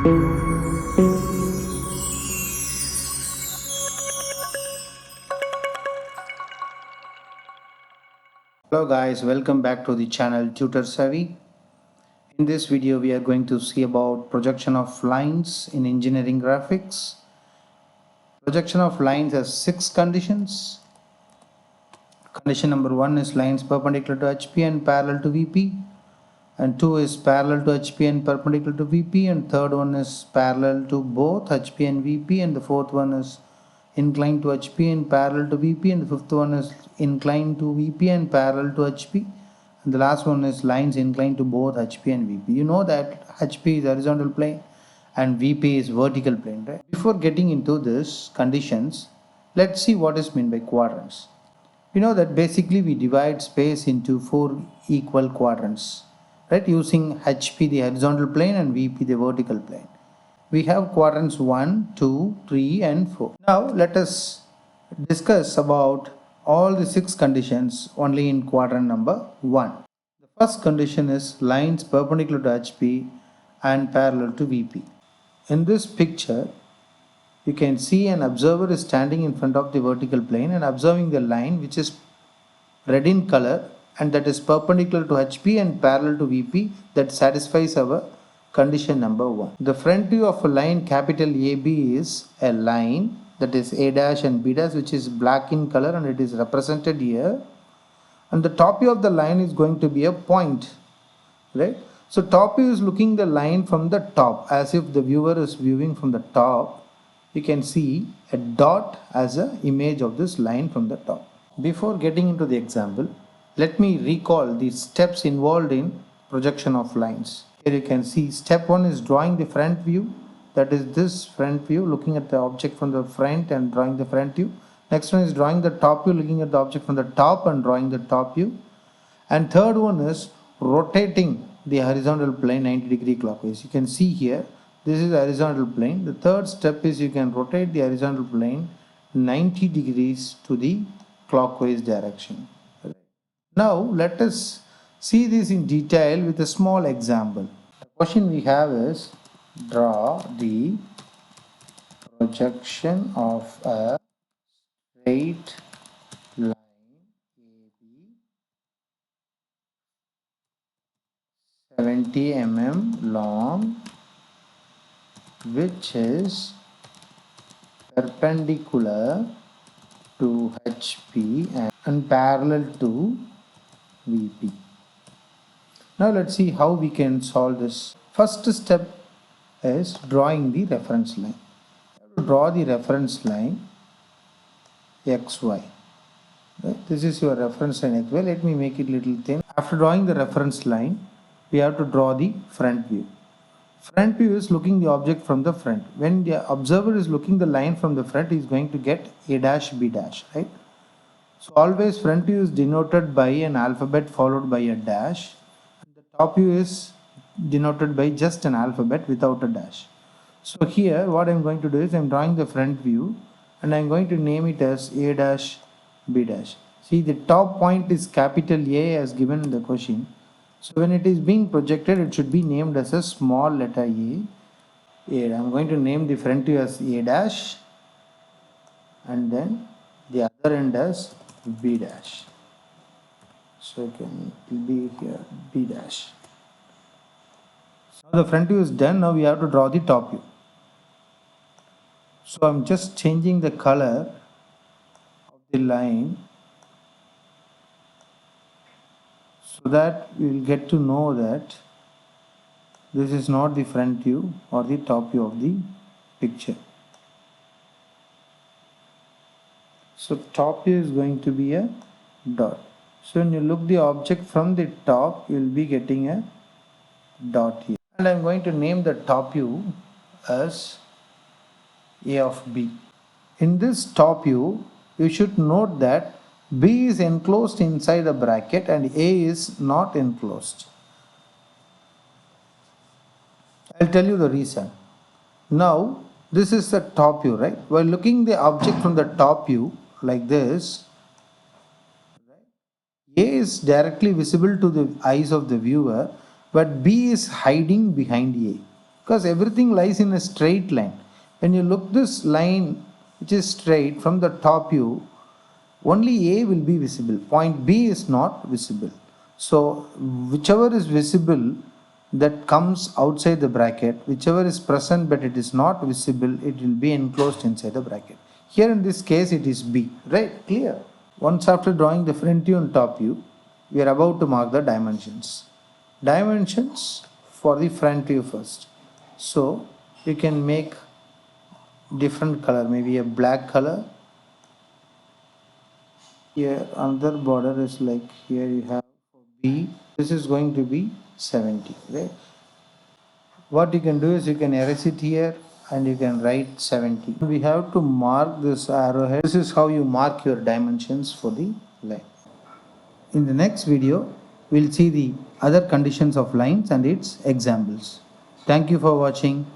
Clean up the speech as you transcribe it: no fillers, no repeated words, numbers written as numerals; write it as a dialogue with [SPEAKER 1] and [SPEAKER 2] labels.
[SPEAKER 1] Hello guys, welcome back to the channel Tutor Savvy. In this video we are going to see about projection of lines in engineering graphics. Projection of lines has 6 conditions. Condition number 1 is lines perpendicular to HP and parallel to VP, and 2 is parallel to HP and perpendicular to VP, and third one is parallel to both HP and VP, and the fourth one is inclined to HP and parallel to VP, and the fifth one is inclined to VP and parallel to HP, and the last one is lines inclined to both HP and VP. You know that HP is horizontal plane and VP is vertical plane, right? Before getting into this conditions, let's see what is meant by quadrants. We know that basically we divide space into 4 equal quadrants, right, using HP the horizontal plane and VP the vertical plane. We have quadrants 1, 2, 3 and 4. Now let us discuss about all the 6 conditions only in quadrant number 1. The first condition is lines perpendicular to HP and parallel to VP. In this picture, you can see an observer is standing in front of the vertical plane and observing the line which is red in color and that is perpendicular to HP and parallel to VP, that satisfies our condition number 1. The front view of a line capital AB is a line that is A dash and B dash, which is black in color and it is represented here, and the top view of the line is going to be a point, right? So top view is looking the line from the top, as if the viewer is viewing from the top. You can see a dot as an image of this line from the top. Before getting into the example, let me recall the steps involved in projection of lines. Here you can see step 1 is drawing the front view, that is this front view, looking at the object from the front and drawing the front view. Next one is drawing the top view, looking at the object from the top and drawing the top view. And third one is rotating the horizontal plane 90-degree clockwise. You can see here, this is the horizontal plane. The third step is you can rotate the horizontal plane 90 degrees to the clockwise direction. Now let us see this in detail with a small example. The question we have is, draw the projection of a straight line AB 70 mm long, which is perpendicular to HP and parallel to VP. Now let's see how we can solve this. First step is drawing the reference line. Draw the reference line XY. Right? This is your reference line XY. Let me make it little thin. After drawing the reference line, we have to draw the front view. Front view is looking the object from the front. When the observer is looking the line from the front, he is going to get A dash B dash, right? So always front view is denoted by an alphabet followed by a dash, and the top view is denoted by just an alphabet without a dash. So here what I am going to do is I am drawing the front view and I am going to name it as A dash B dash. See, the top point is capital A as given in the question. So when it is being projected, it should be named as a small letter A. I am going to name the front view as A dash and then the other end as B dash. So it will be here B dash. Now the front view is done. Now we have to draw the top view. So I'm just changing the color of the line so that we will get to know that this is not the front view or the top view of the picture. So top view is going to be a dot. So when you look the object from the top, you will be getting a dot here. And I'm going to name the top view as A of B. In this top view, you should note that B is enclosed inside a bracket and A is not enclosed. I'll tell you the reason. Now, this is the top view, right? While looking the object from the top view like this, A is directly visible to the eyes of the viewer, but B is hiding behind A. because everything lies in a straight line. When you look this line which is straight from the top view, only A will be visible, point B is not visible. So whichever is visible, that comes outside the bracket, whichever is present but it is not visible, it will be enclosed inside the bracket. Here in this case it is B, right? Clear? Once after drawing the front view and top view, we are about to mark the dimensions. Dimensions for the front view first. So you can make different color, maybe a black color. Here another border is like, here you have for B, this is going to be 70, right? What you can do is you can erase it here and you can write 70. We have to mark this arrowhead. This is how you mark your dimensions for the line. In the next video, we'll see the other conditions of lines and its examples. Thank you for watching.